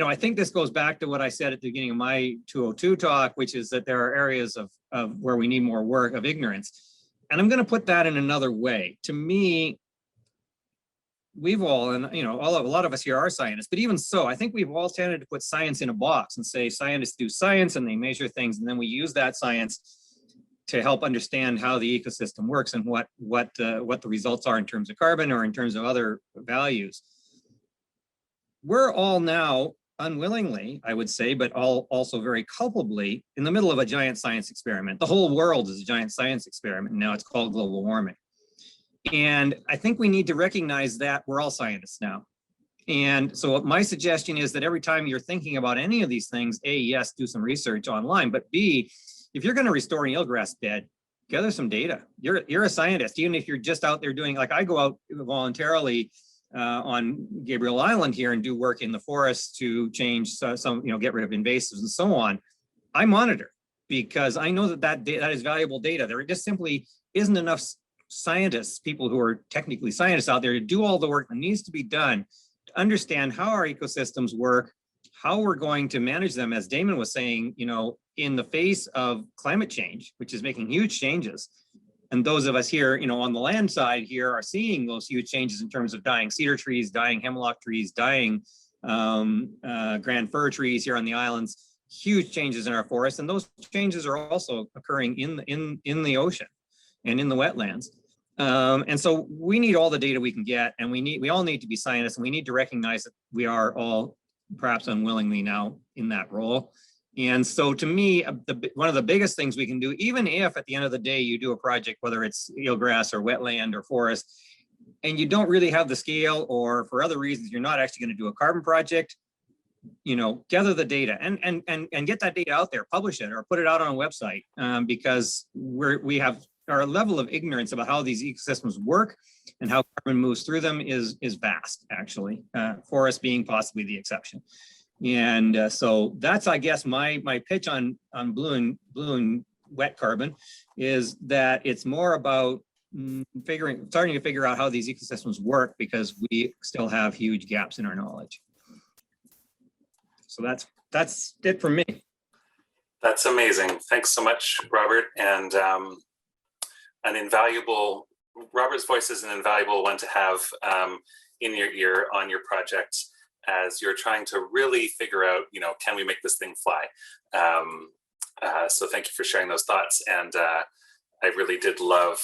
I think this goes back to what I said at the beginning of my 202 talk, which is that there are areas of where we need more work of ignorance. And I'm going to put that in another way. To me, we've all, and a lot of us here are scientists, but even so, I think we've all tended to put science in a box and say scientists do science and they measure things, and then we use that science to help understand how the ecosystem works and what the results are in terms of carbon or in terms of other values. We're all now unwillingly, I would say, but also very culpably in the middle of a giant science experiment. The whole world is a giant science experiment. Now it's called global warming. And I think we need to recognize that we're all scientists now. And so my suggestion is that every time you're thinking about any of these things, A, yes, do some research online, but B, if you're going to restore an eelgrass bed, gather some data. You're a scientist, even if you're just out there doing, like I go out voluntarily on Gabriel Island here and do work in the forest to change some, get rid of invasives and so on. I monitor because I know that is valuable data. There just simply isn't enough scientists, people who are technically scientists out there to do all the work that needs to be done to understand how our ecosystems work, how we're going to manage them, as Daimen was saying, in the face of climate change, which is making huge changes. And those of us here, on the land side here are seeing those huge changes in terms of dying cedar trees, dying hemlock trees, dying grand fir trees here on the islands, huge changes in our forests. And those changes are also occurring in the ocean and in the wetlands. And so we need all the data we can get, and we all need to be scientists, and we need to recognize that we are all perhaps unwillingly now in that role. And so to me, one of the biggest things we can do, even if at the end of the day you do a project, whether it's eelgrass or wetland or forest, and you don't really have the scale, or for other reasons you're not actually going to do a carbon project, gather the data and get that data out there, publish it or put it out on a website, because we have our level of ignorance about how these ecosystems work and how carbon moves through them is vast, actually, forest being possibly the exception. And so that's, I guess, my pitch on blue and wet carbon is that it's more about starting to figure out how these ecosystems work, because we still have huge gaps in our knowledge. So that's it for me. That's amazing. Thanks so much, Robert. And Robert's voice is an invaluable one to have in your ear on your project as you're trying to really figure out, can we make this thing fly? So thank you for sharing those thoughts. And I really did love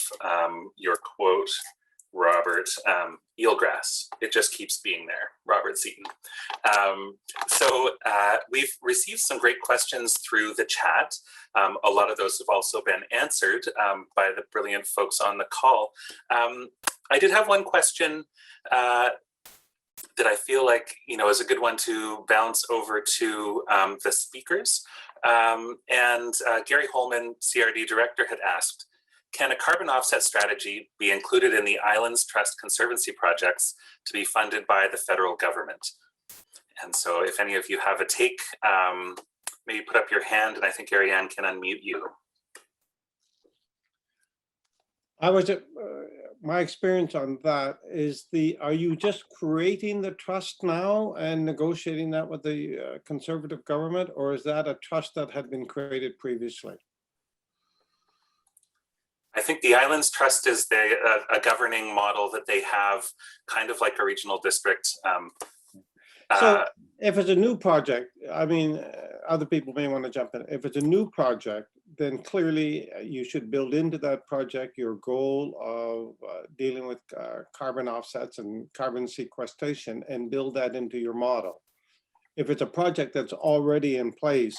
your quote, Robert, eelgrass, it just keeps being there, Robert Seaton. So we've received some great questions through the chat. A lot of those have also been answered by the brilliant folks on the call. I did have one question that I feel like, is a good one to bounce over to the speakers. And Gary Holman, CRD director, had asked, can a carbon offset strategy be included in the Islands Trust Conservancy projects to be funded by the federal government? And so if any of you have a take, maybe put up your hand, and I think Ariane can unmute you. My experience on that is are you just creating the trust now and negotiating that with the Conservative government, or is that a trust that had been created previously? I think the Islands Trust is a governing model that they have, kind of like a regional district. So if it's a new project, I mean, other people may want to jump in. If it's a new project, then clearly you should build into that project your goal of dealing with carbon offsets and carbon sequestration and build that into your model. If it's a project that's already in place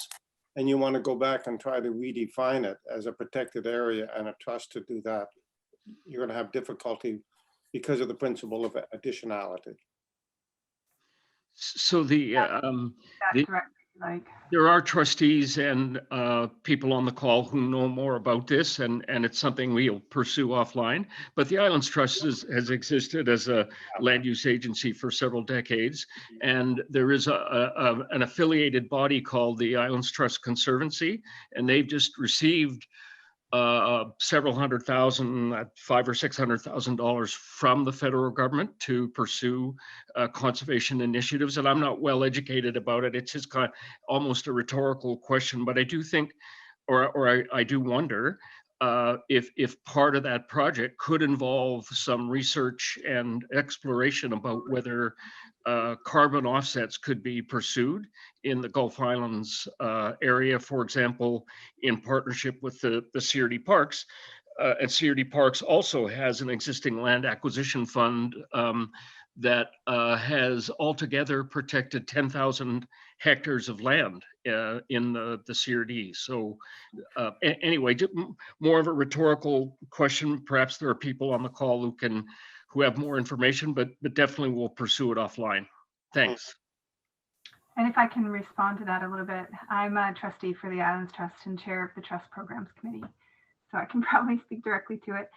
and you want to go back and try to redefine it as a protected area and a trust to do that, you're going to have difficulty because of the principle of additionality. So That's correct. Like, there are trustees and people on the call who know more about this, and it's something we'll pursue offline. But the Islands Trust has existed as a land use agency for several decades, and there is an affiliated body called the Islands Trust Conservancy, and they've just received several $100,000, $500,000 or $600,000 from the federal government to pursue conservation initiatives. And I'm not well educated about it. It's just kind of almost a rhetorical question, but I do think, or I do wonder if part of that project could involve some research and exploration about whether carbon offsets could be pursued in the Gulf Islands area, for example, in partnership with the CRD Parks. And CRD Parks also has an existing land acquisition fund that has altogether protected 10,000 hectares of land in the CRD. So anyway, more of a rhetorical question. Perhaps there are people on the call who have more information, but definitely we'll pursue it offline. Thanks. and if I can respond to that a little bit, I'm a trustee for the Islands Trust and chair of the Trust Programs Committee, so I can probably speak directly to it.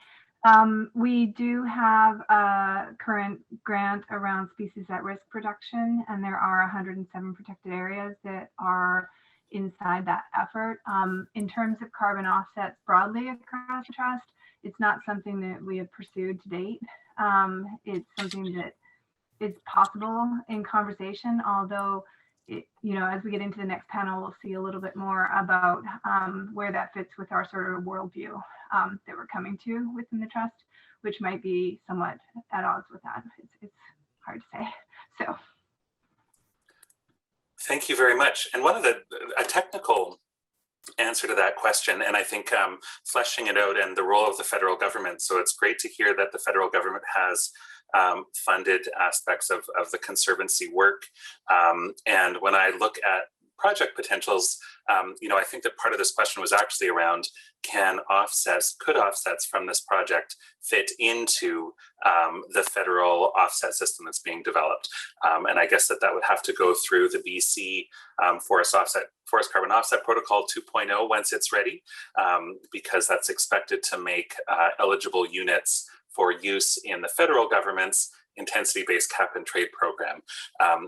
We do have a current grant around species at risk protection, and there are 107 protected areas that are inside that effort. In terms of carbon offsets broadly across the trust, it's not something that we have pursued to date. It's something that is possible in conversation, although as we get into the next panel, we'll see a little bit more about where that fits with our sort of worldview that we're coming to within the trust, which might be somewhat at odds with that. It's hard to say. So, thank you very much. And one of a technical answer to that question, and I think fleshing it out and the role of the federal government. So it's great to hear that the federal government has funded aspects of the conservancy work. And when I look at project potentials, I think that part of this question was actually around could offsets from this project fit into the federal offset system that's being developed? And I guess that would have to go through the BC Forest Carbon Offset Protocol 2.0 once it's ready, because that's expected to make eligible units for use in the federal government's intensity-based cap and trade program.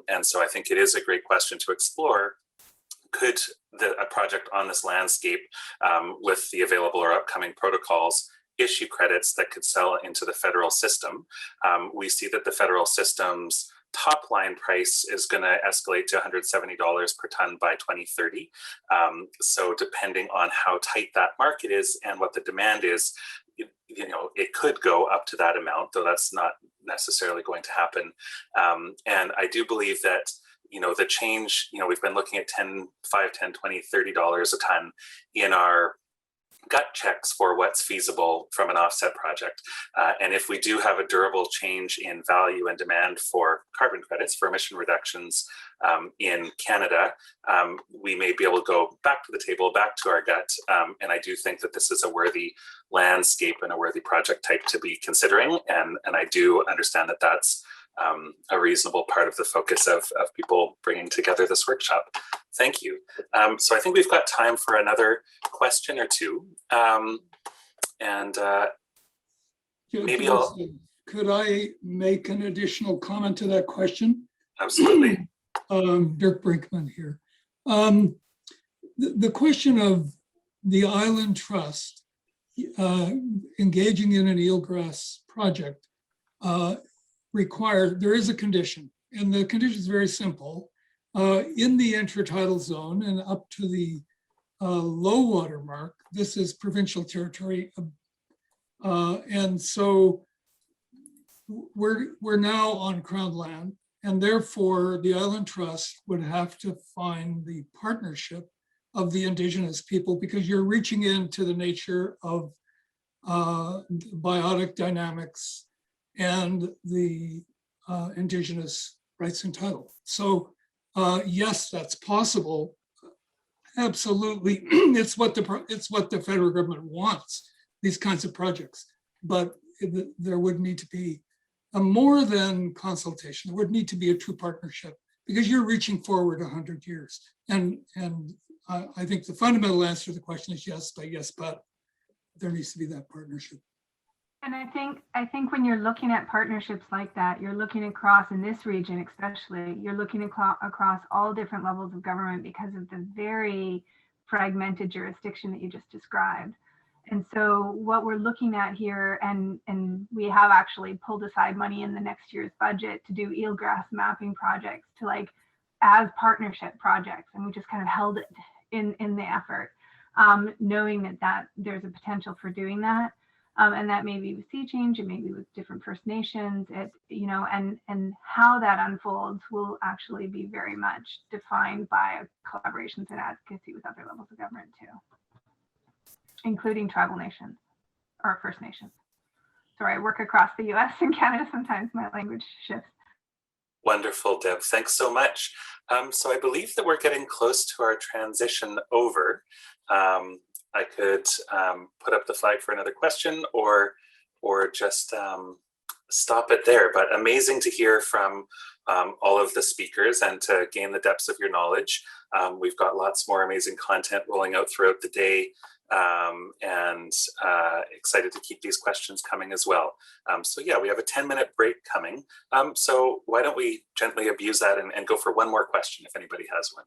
And so I think it is a great question to explore. Could a project on this landscape with the available or upcoming protocols issue credits that could sell into the federal system? We see that the federal system's top line price is going to escalate to $170 per ton by 2030. So depending on how tight that market is and what the demand is, it could go up to that amount, though that's not necessarily going to happen. And I do believe that the change, we've been looking at $5, $10, $20, $30 a ton in our gut checks for what's feasible from an offset project. And if we do have a durable change in value and demand for carbon credits for emission reductions in Canada, we may be able to go back to the table, back to our gut. And I do think that this is a worthy landscape and a worthy project type to be considering. And I do understand that that's a reasonable part of the focus of people bringing together this workshop. Thank you. So I think we've got time for another question or two. And Joe, maybe Joseph, could I make an additional comment to that question? Absolutely. Dirk Brinkman here. The question of the Island Trust engaging in an eelgrass project there is a condition, and the condition is very simple. In the intertidal zone and up to the low water mark, this is provincial territory, and so we're now on Crown land, and therefore the Island Trust would have to find the partnership of the Indigenous people, because you're reaching into the nature of biotic dynamics and the Indigenous rights and title. So yes, that's possible. Absolutely, it's what the federal government wants, these kinds of projects. But there would need to be a more than consultation. There would need to be a true partnership, because you're reaching forward 100 years. And I think the fundamental answer to the question is yes, but there needs to be that partnership. And I think when you're looking at partnerships like that, you're looking across, in this region especially, you're looking across all different levels of government because of the very fragmented jurisdiction that you just described. And so what we're looking at here, and we have actually pulled aside money in the next year's budget to do eelgrass mapping projects as partnership projects. And we just kind of held it in the effort, knowing that there's a potential for doing that. And that may be with sea change, it may be with different First Nations, and how that unfolds will actually be very much defined by collaborations and advocacy with other levels of government too, including tribal nations or First Nations. Sorry, I work across the US and Canada, sometimes my language shifts. Wonderful, Deb. Thanks so much. So I believe that we're getting close to our transition over. I could put up the flag for another question or just stop it there. But amazing to hear from all of the speakers and to gain the depths of your knowledge. We've got lots more amazing content rolling out throughout the day, and excited to keep these questions coming as well. So yeah, we have a 10-minute break coming. So why don't we gently abuse that and go for one more question if anybody has one.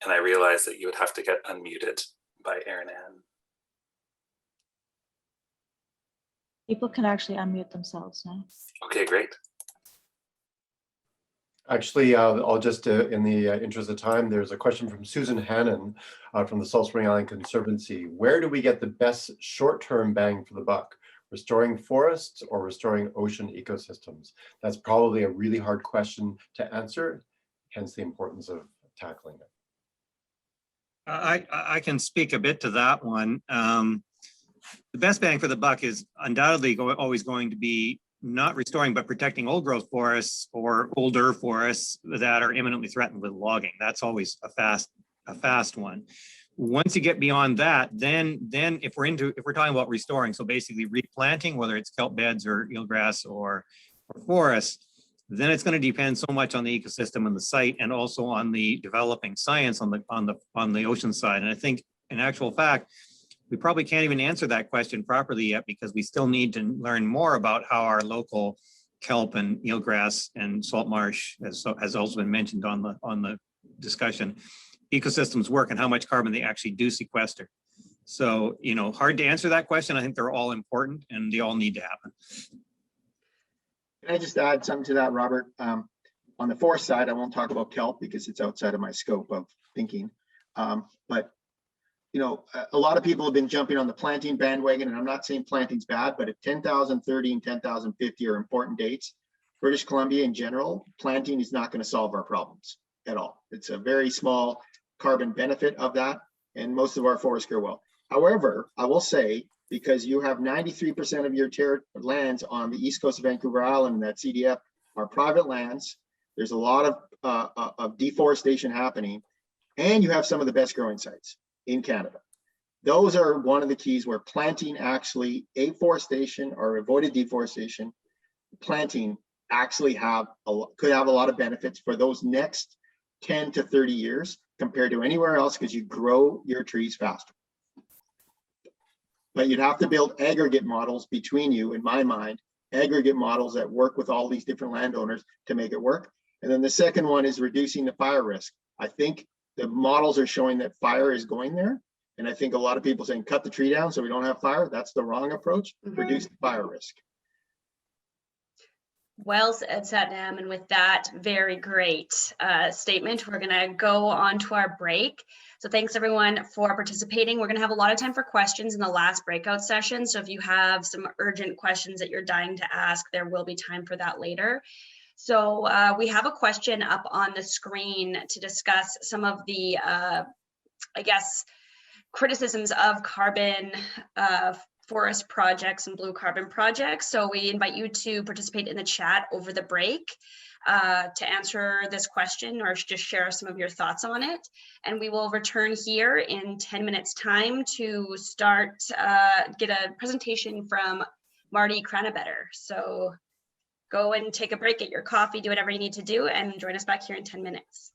And I realize that you would have to get unmuted by Erin Ann. People can actually unmute themselves now. Okay, great. Actually, I'll just, in the interest of time, there's a question from Susan Hannon from the Salt Spring Island Conservancy. Where do we get the best short-term bang for the buck? Restoring forests or restoring ocean ecosystems? That's probably a really hard question to answer, hence the importance of tackling it. I can speak a bit to that one. The best bang for the buck is undoubtedly always going to be not restoring, but protecting old growth forests or older forests that are imminently threatened with logging. That's always a fast one. Once you get beyond that, then if we're talking about restoring, so basically replanting, whether it's kelp beds or eelgrass or forests, then it's going to depend so much on the ecosystem and the site, and also on the developing science on the ocean side. And I think, in actual fact, we probably can't even answer that question properly yet, because we still need to learn more about how our local kelp and eelgrass and salt marsh, as also been mentioned on the discussion, ecosystems work and how much carbon they actually do sequester. So, hard to answer that question. I think they're all important and they all need to happen. Can I just add something to that, Robert? On the forest side, I won't talk about kelp because it's outside of my scope of thinking. But a lot of people have been jumping on the planting bandwagon, and I'm not saying planting's bad, but if 10,030 and 10,050 are important dates, British Columbia in general, planting is not going to solve our problems at all. It's a very small carbon benefit of that, and most of our forests grow well. However, I will say, because you have 93% of your lands on the east coast of Vancouver Island, and that CDF are private lands. There's a lot of deforestation happening, and you have some of the best growing sites in Canada. Those are one of the keys where planting actually, afforestation or avoided deforestation, planting actually could have a lot of benefits for those next 10 to 30 years compared to anywhere else because you grow your trees faster. But you'd have to build aggregate models between you, in my mind, aggregate models that work with all these different landowners to make it work. And then the second one is reducing the fire risk. I think the models are showing that fire is going there. And I think a lot of people saying cut the tree down so we don't have fire. That's the wrong approach. Reduce the fire risk. Well said, Satnam. And with that very great statement, we're going to go on to our break. So thanks everyone for participating. We're going to have a lot of time for questions in the last breakout session. So if you have some urgent questions that you're dying to ask, there will be time for that later. So we have a question up on the screen to discuss some of the, I guess, criticisms of carbon forest projects and blue carbon projects. So we invite you to participate in the chat over the break to answer this question or just share some of your thoughts on it. And we will return here in 10 minutes time to start, get a presentation from Marty Cranbetter. So go and take a break, get your coffee, do whatever you need to do, and join us back here in 10 minutes.